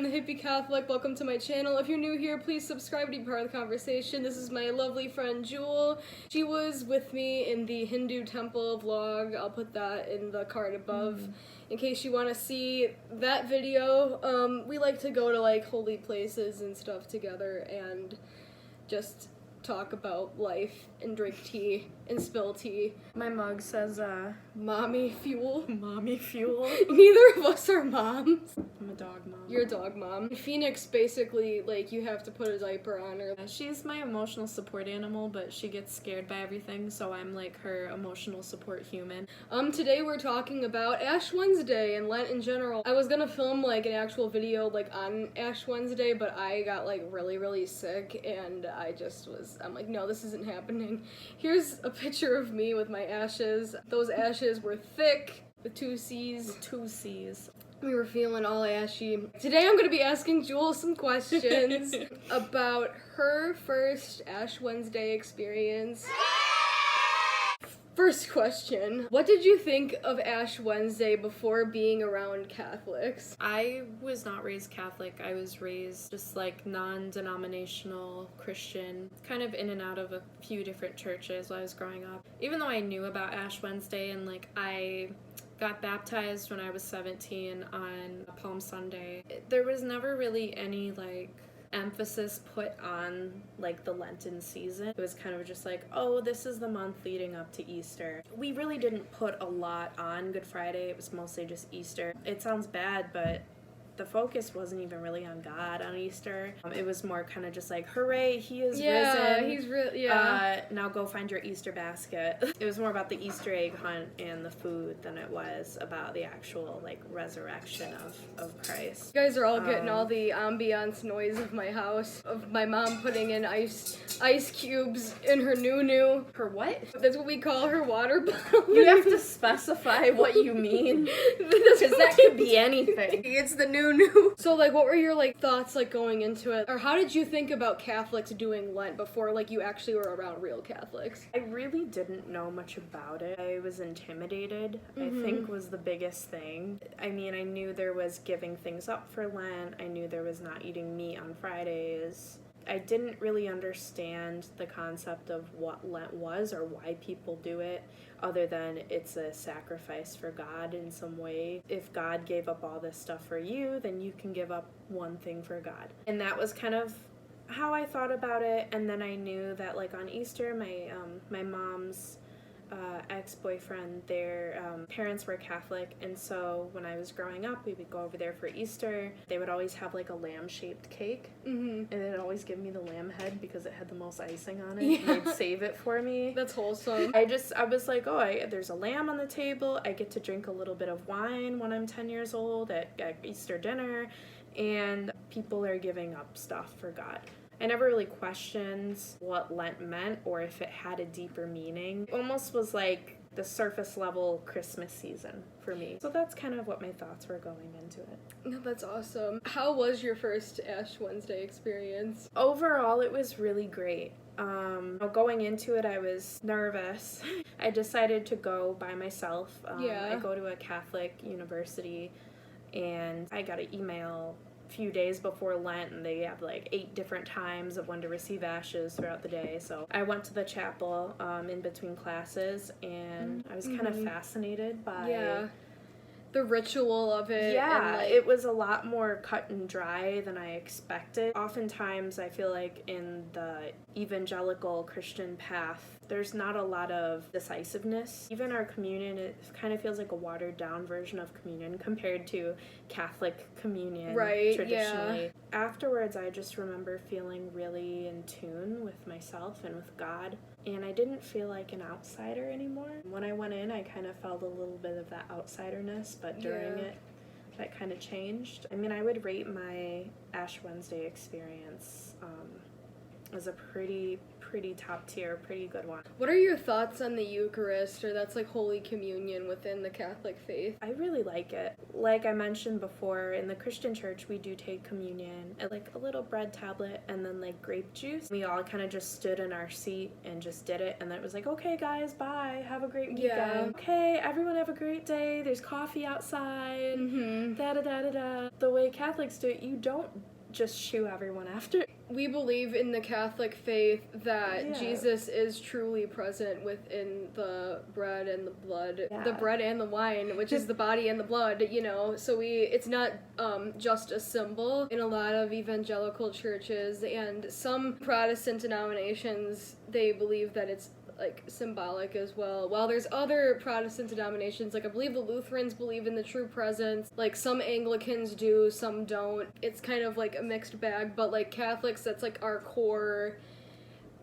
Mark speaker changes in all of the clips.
Speaker 1: the HippieCatholic. Welcome to my channel. If you're new here, please subscribe to be part of the conversation. This is my lovely friend Jewel. She was with me in the Hindu temple vlog. I'll put that in the card above in case you want to see that video. We like to go to like holy places and stuff together and just talk about life and drink tea and spill tea.
Speaker 2: My mug says,
Speaker 1: Mommy fuel.
Speaker 2: Mommy fuel.
Speaker 1: Neither of us are moms.
Speaker 2: I'm a dog mom.
Speaker 1: You're a dog mom. Phoenix, basically, like, you have to put a diaper on her.
Speaker 2: She's my emotional support animal, but she gets scared by everything, so I'm like her emotional support human.
Speaker 1: Today we're talking about Ash Wednesday and Lent in general. I was gonna film, like, an actual video, like, on Ash Wednesday, but I got, like, really sick, and I'm like, no, this isn't happening. Here's a picture of me with my ashes. Those ashes were thick, with 2 C's.
Speaker 2: 2 C's.
Speaker 1: We were feeling all ashy. Today I'm gonna be asking Jewel some questions about her first Ash Wednesday experience. First question, what did you think of Ash Wednesday before being around Catholics?
Speaker 2: I was not raised Catholic. I was raised just like non-denominational Christian, kind of in and out of a few different churches while I was growing up. Even though I knew about Ash Wednesday and like I got baptized when I was 17 on Palm Sunday, there was never really any like emphasis put on like the Lenten season. It was kind of just like, oh, this is the month leading up to Easter. We really didn't put a lot on Good Friday. It was mostly just Easter. It sounds bad, but the focus wasn't even really on God on Easter. It was more kind of just like, hooray, he is risen.
Speaker 1: He's
Speaker 2: now go find your Easter basket. It was more about the Easter egg hunt and the food than it was about the actual like resurrection of Christ.
Speaker 1: You guys are all getting all the ambiance noise of my house, of my mom putting in ice cubes in her new.
Speaker 2: Her what?
Speaker 1: That's what we call her water bottle.
Speaker 2: You have to specify what you mean, because that could be anything.
Speaker 1: It's the new. So, like, what were your, like, thoughts, like, going into it? Or how did you think about Catholics doing Lent before, like, you actually were around real Catholics?
Speaker 2: I really didn't know much about it. I was intimidated, I think was the biggest thing. I mean, I knew there was giving things up for Lent. I knew there was not eating meat on Fridays. I didn't really understand the concept of what Lent was or why people do it, other than it's a sacrifice for God in some way. If God gave up all this stuff for you, then you can give up one thing for God. And that was kind of how I thought about it. And then I knew that like on Easter, my mom's ex-boyfriend, their parents were Catholic, and so when I was growing up, we would go over there for Easter. They would always have like a lamb-shaped cake, and they'd always give me the lamb head because it had the most icing on it. Yeah. And they'd save it for me.
Speaker 1: That's wholesome.
Speaker 2: I was like, oh, there's a lamb on the table. I get to drink a little bit of wine when I'm 10 years old at Easter dinner, and people are giving up stuff for God. I never really questioned what Lent meant or if it had a deeper meaning. It almost was like the surface level Christmas season for me. So that's kind of what my thoughts were going into it.
Speaker 1: No, that's awesome. How was your first Ash Wednesday experience?
Speaker 2: Overall, it was really great. Going into it, I was nervous. I decided to go by myself. I go to a Catholic university, and I got an email few days before Lent, and they have like 8 different times of when to receive ashes throughout the day. So I went to the chapel in between classes, and I was kind of fascinated by
Speaker 1: the ritual of it.
Speaker 2: Yeah,
Speaker 1: and, like,
Speaker 2: it was a lot more cut and dry than I expected. Oftentimes I feel like in the evangelical Christian path, there's not a lot of decisiveness. Even our communion, it kind of feels like a watered down version of communion compared to Catholic communion traditionally. Yeah. Afterwards, I just remember feeling really in tune with myself and with God, and I didn't feel like an outsider anymore. When I went in, I kind of felt a little bit of that outsiderness, but during it, that kind of changed. I mean, I would rate my Ash Wednesday experience as a pretty pretty top tier, pretty good one.
Speaker 1: What are your thoughts on the Eucharist, or that's like Holy Communion within the Catholic faith?
Speaker 2: I really like it. Like I mentioned before, in the Christian church, we do take communion at like a little bread tablet and then like grape juice. We all kind of just stood in our seat and just did it, and then it was like, okay guys, bye, have a great weekend.
Speaker 1: Yeah.
Speaker 2: Okay, everyone have a great day, there's coffee outside, da-da-da-da-da. The way Catholics do it, you don't just shoo everyone after.
Speaker 1: We believe in the Catholic faith that
Speaker 2: Yeah.
Speaker 1: Jesus is truly present within the bread and the blood,
Speaker 2: Yeah.
Speaker 1: the bread and the wine, which is the body and the blood, you know, so it's not just a symbol. In a lot of evangelical churches and some Protestant denominations, they believe that it's like symbolic as well. While there's other Protestant denominations, like I believe the Lutherans believe in the true presence, like some Anglicans do, some don't. It's kind of like a mixed bag, but like Catholics, that's like our core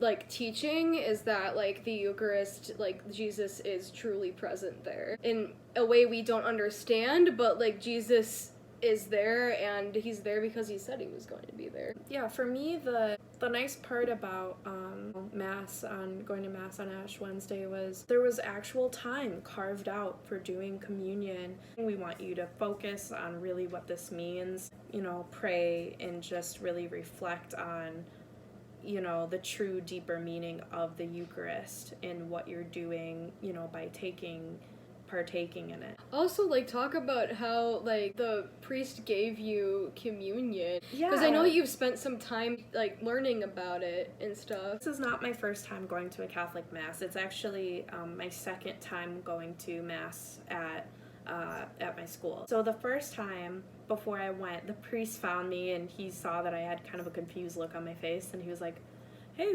Speaker 1: like teaching, is that like the Eucharist, like Jesus is truly present there in a way we don't understand, but like Jesus is there, and he's there because he said he was going to be there.
Speaker 2: Yeah, for me, the nice part about going to Mass on Ash Wednesday was there was actual time carved out for doing communion. We want you to focus on really what this means, you know, pray and just really reflect on, you know, the true deeper meaning of the Eucharist and what you're doing, you know, by partaking in it.
Speaker 1: Also, like, talk about how, like, the priest gave you communion.
Speaker 2: Yeah.
Speaker 1: Because I know you've spent some time, like, learning about it and stuff.
Speaker 2: This is not my first time going to a Catholic Mass. It's actually my second time going to Mass at my school. So the first time, before I went, the priest found me and he saw that I had kind of a confused look on my face, and he was like, hey,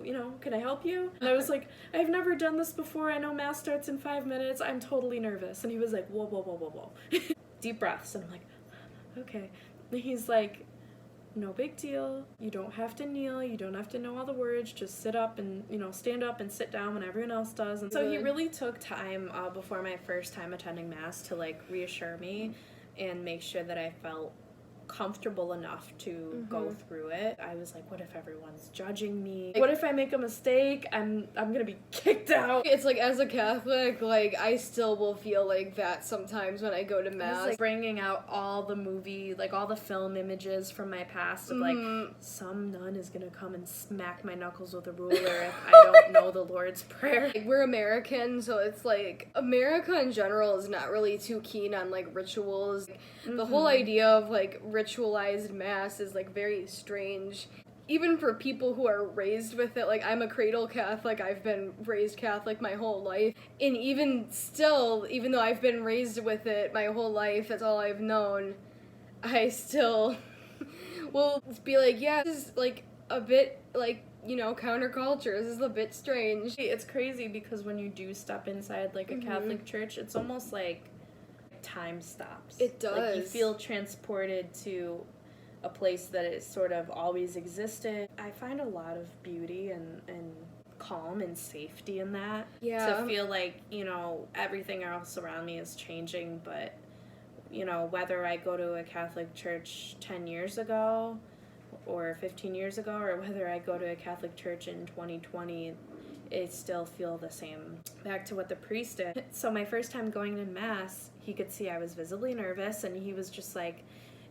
Speaker 2: you know, can I help you? And I was like, I've never done this before. I know Mass starts in 5 minutes. I'm totally nervous. And he was like, whoa, whoa, whoa, whoa, whoa. Deep breaths. And I'm like, okay. And he's like, no big deal. You don't have to kneel. You don't have to know all the words. Just sit up and, you know, stand up and sit down when everyone else does. And so he really took time before my first time attending Mass to, like, reassure me and make sure that I felt comfortable enough to go through it. I was like, what if everyone's judging me? What if I make a mistake? I'm gonna be kicked out.
Speaker 1: It's like, as a Catholic, like, I still will feel like that sometimes when I go to Mass.
Speaker 2: It's like bringing out all the film images from my past of like, some nun is gonna come and smack my knuckles with a ruler if I don't know the Lord's Prayer.
Speaker 1: Like, we're American, so it's like, America in general is not really too keen on, like, rituals. The whole idea of, like, ritualized Mass is, like, very strange. Even for people who are raised with it, like, I'm a cradle Catholic, I've been raised Catholic my whole life, and even still, even though I've been raised with it my whole life, that's all I've known, I still will be like, yeah, this is, like, a bit, like, you know, counterculture, this is a bit strange.
Speaker 2: It's crazy because when you do step inside, like, a Catholic church, it's almost like time stops.
Speaker 1: It does.
Speaker 2: Like, you feel transported to a place that is sort of always existed. I find a lot of beauty and calm and safety in that.
Speaker 1: Yeah.
Speaker 2: To feel like, you know, everything else around me is changing, but, you know, whether I go to a Catholic church 10 years ago or 15 years ago, or whether I go to a Catholic church in 2020, it still feel the same. Back to what the priest did. So my first time going to Mass, he could see I was visibly nervous, and he was just like,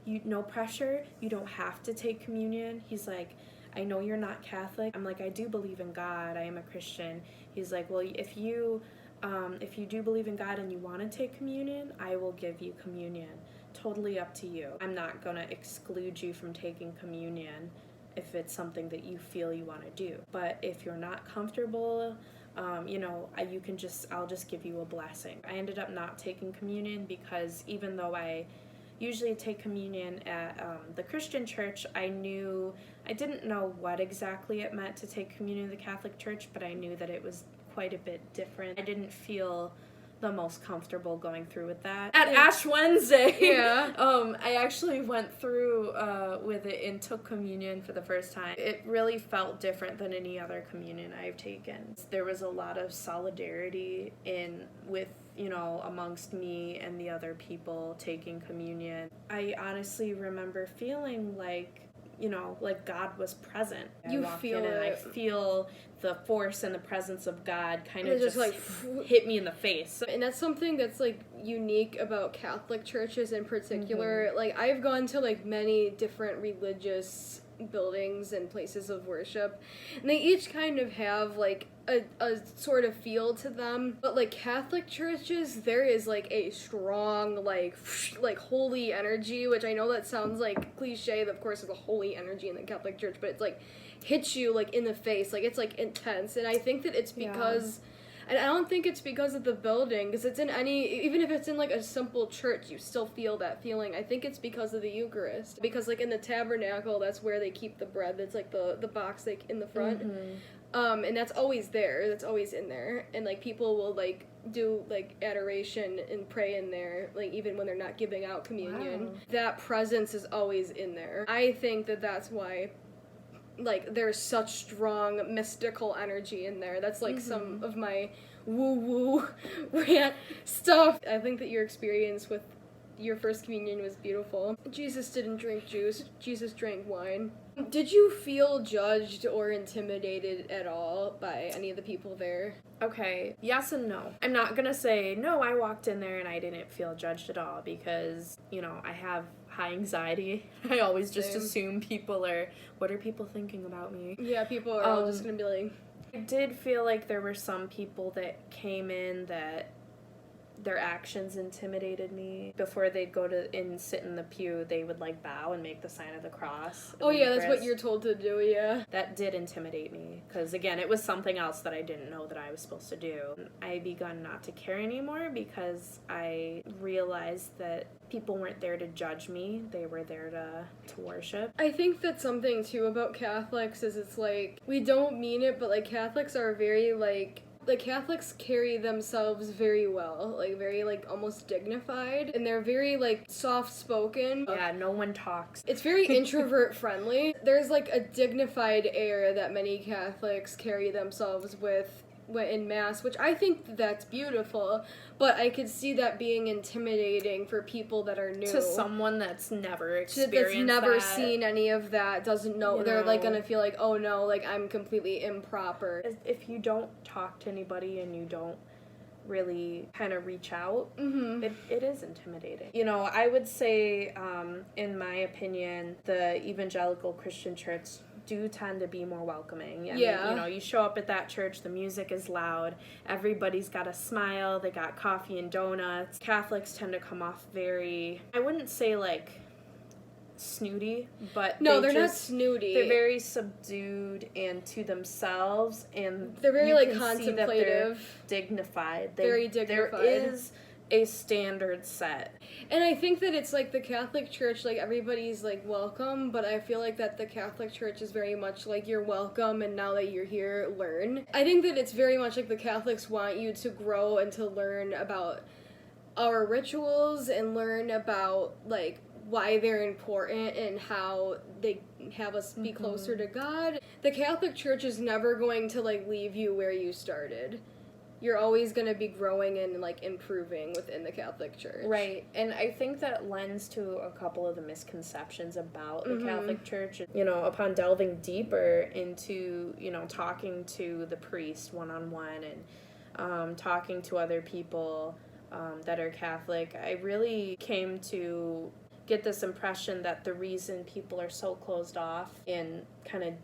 Speaker 2: no pressure, you don't have to take communion. He's like, I know you're not Catholic. I'm like, I do believe in God, I am a Christian. He's like, well, if you do believe in God and you want to take communion, I will give you communion. Totally up to you. I'm not gonna exclude you from taking communion if it's something that you feel you want to do. But if you're not comfortable, you know, I'll just give you a blessing. I ended up not taking communion because even though I usually take communion at the Christian church, I didn't know what exactly it meant to take communion in the Catholic church, but I knew that it was quite a bit different. I didn't feel the most comfortable going through with that. At Ash Wednesday, I actually went through with it and took communion for the first time. It really felt different than any other communion I've taken. There was a lot of solidarity with, you know, amongst me and the other people taking communion. I honestly remember feeling like, you know, like God was present.
Speaker 1: You
Speaker 2: I walk
Speaker 1: feel
Speaker 2: in and I
Speaker 1: it.
Speaker 2: feel the force and the presence of God kind of
Speaker 1: It's
Speaker 2: just
Speaker 1: like
Speaker 2: hit me in the face.
Speaker 1: And that's something that's like unique about Catholic churches in particular. Like I've gone to like many different religious buildings and places of worship, and they each kind of have like a sort of feel to them. But like Catholic churches, there is like a strong like holy energy, which I know that sounds like cliche. Of course, there's a holy energy in the Catholic Church, but it's like hits you like in the face, like it's like intense. And I think that it's because and I don't think it's because of the building, because it's in even if it's in like a simple church, you still feel that feeling. I think it's because of the Eucharist, because like in the tabernacle, that's where they keep the bread. That's like the box like in the front. And that's always there, that's always in there, and like people will like do like adoration and pray in there, like even when they're not giving out communion. That presence is always in there. I think that that's why like there's such strong mystical energy in there. That's like some of my woo-woo rant stuff. I think that your experience with your first communion was beautiful. Jesus didn't drink juice, Jesus drank wine. Did you feel judged or intimidated at all by any of the people there?
Speaker 2: Okay, yes and no. I'm not gonna say, no, I walked in there and I didn't feel judged at all, because, you know, I have high anxiety. I always just assume people are, what are people thinking about me?
Speaker 1: Yeah, people are all just gonna be like...
Speaker 2: I did feel like there were some people that came in that their actions intimidated me. Before they'd go to and sit in the pew, they would like bow and make the sign of the cross.
Speaker 1: Oh yeah, that's what you're told to do, yeah.
Speaker 2: That did intimidate me, because again, it was something else that I didn't know that I was supposed to do. I begun not to care anymore because I realized that people weren't there to judge me, they were there to worship.
Speaker 1: I think that's something too about Catholics is it's like, we don't mean it, but like Catholics are very like Catholics carry themselves very well, like very like almost dignified, and they're very like soft-spoken.
Speaker 2: Yeah, no one talks.
Speaker 1: It's very introvert friendly. There's like a dignified air that many Catholics carry themselves with in Mass, which I think that's beautiful, but I could see that being intimidating for people that are new.
Speaker 2: To someone that's never experienced
Speaker 1: that's never
Speaker 2: that.
Speaker 1: seen any of that, doesn't know.
Speaker 2: You
Speaker 1: They're
Speaker 2: know.
Speaker 1: like gonna feel like, oh no, like I'm completely improper.
Speaker 2: If you don't talk to anybody and you don't really kind of reach out, it is intimidating. You know, I would say, in my opinion, the evangelical Christian church do tend to be more welcoming. I mean, you know, you show up at that church, the music is loud, everybody's got a smile, they got coffee and donuts. Catholics tend to come off very, I wouldn't say like snooty, but
Speaker 1: no, they're not snooty.
Speaker 2: They're very subdued and to themselves, and
Speaker 1: they're very like
Speaker 2: contemplative,
Speaker 1: contemplative,
Speaker 2: dignified.
Speaker 1: Very dignified.
Speaker 2: There is a standard set.
Speaker 1: And I think that it's like the Catholic Church, like everybody's like welcome, but I feel like that the Catholic Church is very much like you're welcome and now that you're here, learn. I think that it's very much like the Catholics want you to grow and to learn about our rituals and learn about like why they're important and how they have us be closer to God. The Catholic Church is never going to like leave you where you started. You're always going to be growing and like improving within the Catholic Church.
Speaker 2: Right. And I think that lends to a couple of the misconceptions about the Catholic Church. You know, upon delving deeper into, you know, talking to the priest one-on-one and talking to other people that are Catholic, I really came to get this impression that the reason people are so closed off and kind of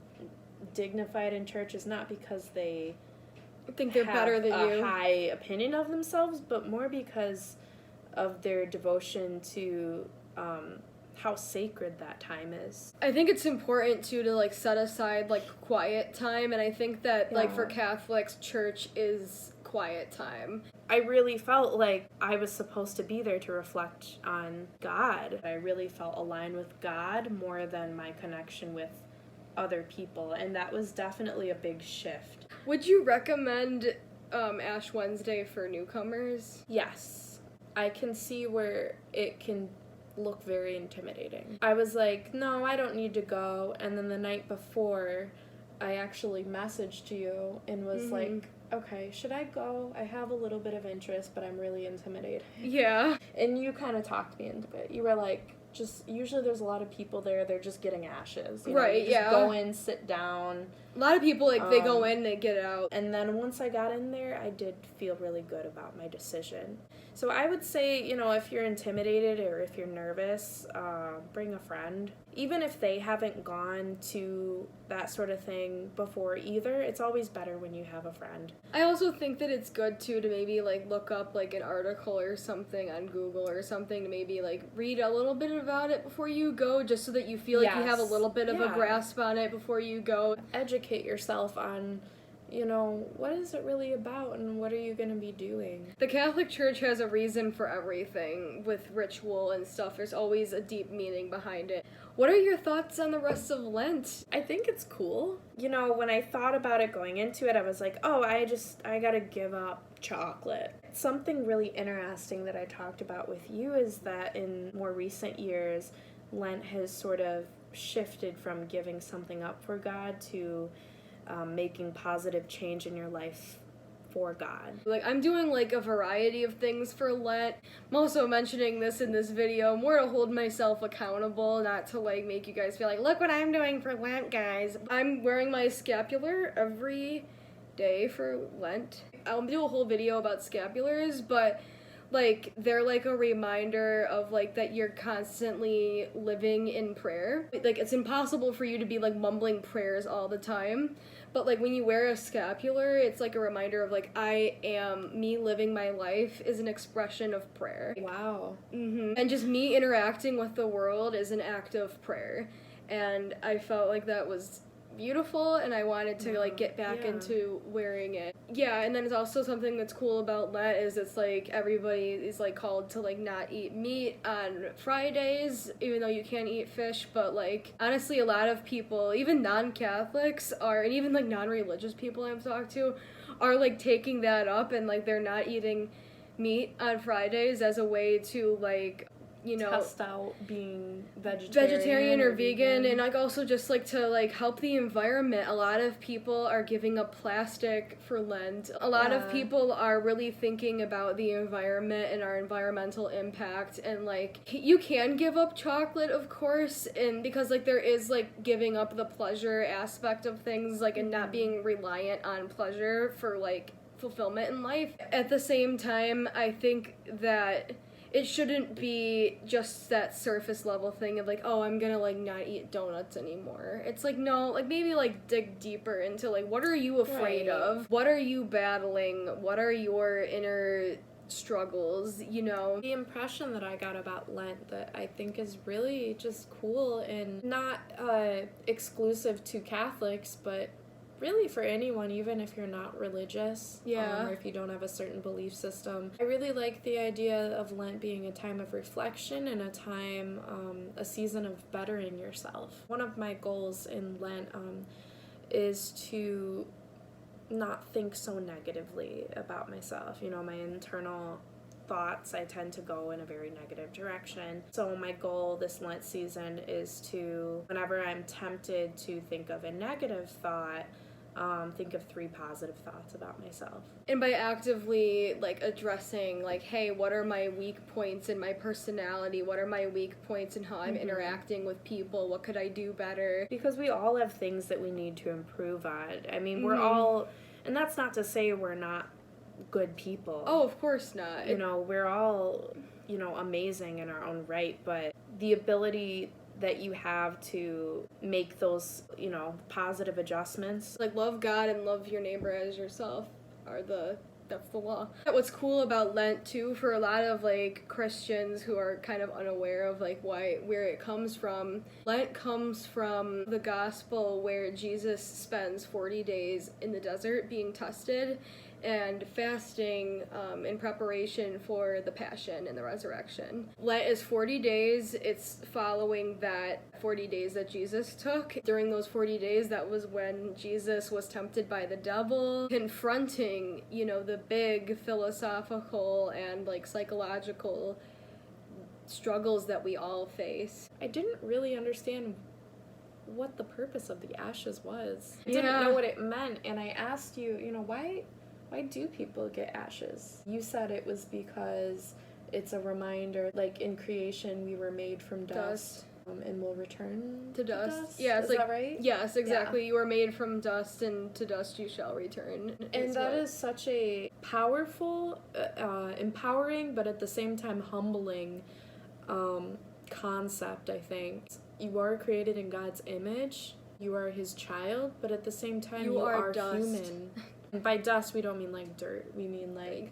Speaker 2: dignified in church is not because they
Speaker 1: think they're better than you,
Speaker 2: a high opinion of themselves, but more because of their devotion to how sacred that time is.
Speaker 1: I think it's important too to like set aside like quiet time, and I think that like for Catholics, church is quiet time.
Speaker 2: I really felt like I was supposed to be there to reflect on God. I really felt aligned with God more than my connection with other people, and that was definitely a big shift.
Speaker 1: Would you recommend Ash Wednesday for newcomers?
Speaker 2: Yes. I can see where it can look very intimidating. I was like, no, I don't need to go, and then the night before, I actually messaged you and was like, okay, should I go? I have a little bit of interest, but I'm really intimidated.
Speaker 1: Yeah.
Speaker 2: And you kind of talked me into it. You were like, just usually there's a lot of people there, they're just getting ashes.
Speaker 1: Right,
Speaker 2: you just
Speaker 1: yeah.
Speaker 2: go in, sit down.
Speaker 1: A lot of people, like, they go in, they get out.
Speaker 2: And then once I got in there, I did feel really good about my decision. So I would say, if you're intimidated or if you're nervous, bring a friend. Even if they haven't gone to that sort of thing before either, it's always better when you have a friend.
Speaker 1: I also think that it's good, too, to maybe, like, look up, like, an article or something on Google or something to maybe, like, read a little bit about it before you go, just so that you feel like you have a little bit of a grasp on it before you go.
Speaker 2: Educate yourself on, what is it really about and what are you going to be doing?
Speaker 1: The Catholic Church has a reason for everything with ritual and stuff. There's always a deep meaning behind it. What are your thoughts on the rest of Lent?
Speaker 2: I think it's cool. When I thought about it going into it, I was like, oh, I gotta give up chocolate. Something really interesting that I talked about with you is that in more recent years, Lent has sort of shifted from giving something up for God to making positive change in your life for God.
Speaker 1: Like, I'm doing, like, a variety of things for Lent. I'm also mentioning this in this video more to hold myself accountable, not to, like, make you guys feel like, look what I'm doing for Lent, guys. I'm wearing my scapular every day for Lent. I'll do a whole video about scapulars, but, like, they're, like, a reminder of, like, that you're constantly living in prayer. Like, it's impossible for you to be, like, mumbling prayers all the time. But, like, when you wear a scapular, it's, like, a reminder of, like, me living my life is an expression of prayer.
Speaker 2: Wow.
Speaker 1: And just me interacting with the world is an act of prayer. And I felt like that was beautiful, and I wanted to, like, get back into wearing it. Yeah, and then it's also something that's cool about Lent is it's, like, everybody is, like, called to, like, not eat meat on Fridays, even though you can't eat fish, but, like, honestly, a lot of people, even non-Catholics and even, like, non-religious people I've talked to, are, like, taking that up, and, like, they're not eating meat on Fridays as a way to, like,
Speaker 2: test out being vegetarian
Speaker 1: or vegan, and, like, also just, like, to, like, help the environment. A lot of people are giving up plastic for Lent. A lot of people are really thinking about the environment and our environmental impact, and, like, you can give up chocolate, of course, and because, like, there is, like, giving up the pleasure aspect of things, like, and not being reliant on pleasure for, like, fulfillment in life. At the same time, I think that it shouldn't be just that surface level thing of, like, oh, I'm gonna, like, not eat donuts anymore. It's like, no, like, maybe, like, dig deeper into, like, what are you afraid of? What are you battling? What are your inner struggles,
Speaker 2: The impression that I got about Lent that I think is really just cool and not exclusive to Catholics, but really for anyone, even if you're not religious, or if you don't have a certain belief system. I really like the idea of Lent being a time of reflection and a season of bettering yourself. One of my goals in Lent is to not think so negatively about myself. My internal thoughts, I tend to go in a very negative direction. So my goal this Lent season is to, whenever I'm tempted to think of a negative thought, think of 3 positive thoughts about myself.
Speaker 1: And by actively, like, addressing, like, hey, what are my weak points in my personality? What are my weak points in how I'm interacting with people? What could I do better?
Speaker 2: Because we all have things that we need to improve on. I mean, we're all, and that's not to say we're not good people.
Speaker 1: Oh, of course not.
Speaker 2: We're all, amazing in our own right, but the ability that you have to make those, positive adjustments.
Speaker 1: Like, love God and love your neighbor as yourself that's the law. What's cool about Lent, too, for a lot of, like, Christians who are kind of unaware of, like, where it comes from, Lent comes from the gospel where Jesus spends 40 days in the desert being tested and fasting in preparation for the Passion and the Resurrection. Lent is 40 days. It's following that 40 days that Jesus took. During those 40 days, that was when Jesus was tempted by the devil, confronting, the big philosophical and, like, psychological struggles that we all face.
Speaker 2: I didn't really understand what the purpose of the ashes was. I didn't know what it meant, and I asked you, why do people get ashes? You said it was because It's a reminder, like in creation, we were made from dust. And will return
Speaker 1: to dust. Yeah, it's
Speaker 2: is that right?
Speaker 1: Yes, exactly. Yeah. You were made from dust, and to dust you shall return.
Speaker 2: And that is such a powerful, empowering, but at the same time humbling concept, I think. You are created in God's image. You are his child, but at the same time you are human. And by dust, we don't mean like dirt. We mean like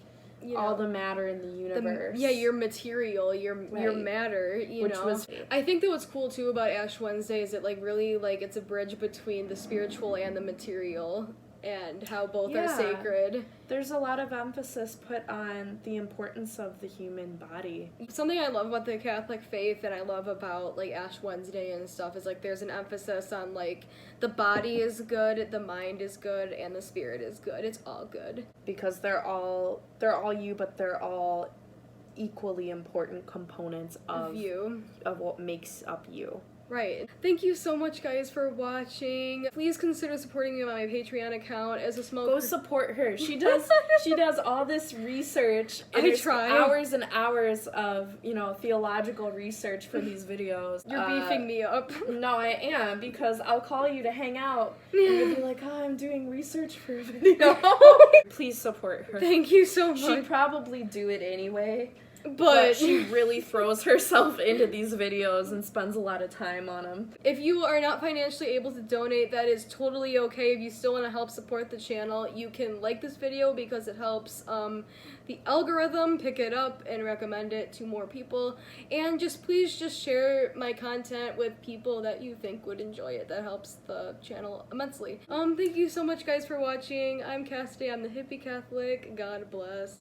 Speaker 2: all the matter in the universe.
Speaker 1: Your material, your matter, you know. I think that what's cool too about Ash Wednesday is it like really like it's a bridge between the spiritual and the material, and how both are sacred.
Speaker 2: There's a lot of emphasis put on the importance of the human body.
Speaker 1: Something I love about the Catholic faith and I love about like Ash Wednesday and stuff is like there's an emphasis on like the body is good, the mind is good, and the spirit is good. It's all good.
Speaker 2: Because they're all you, but they're all equally important components of
Speaker 1: you,
Speaker 2: of what makes up you.
Speaker 1: Right. Thank you so much, guys, for watching. Please consider supporting me on my Patreon account as a small...
Speaker 2: Go support her. She does all this research.
Speaker 1: I try.
Speaker 2: Hours and hours of, theological research for these videos.
Speaker 1: You're beefing me up.
Speaker 2: No, I am, because I'll call you to hang out, and you'll be like, I'm doing research for a video. Please support her.
Speaker 1: Thank you so much.
Speaker 2: She'd probably do it anyway. But she really throws herself into these videos and spends a lot of time on them.
Speaker 1: If you are not financially able to donate, that is totally okay. If you still want to help support the channel, you can like this video because it helps the algorithm pick it up and recommend it to more people. And please share my content with people that you think would enjoy it. That helps the channel immensely. Thank you so much, guys, for watching. I'm Cassidy. I'm the Hippie Catholic. God bless.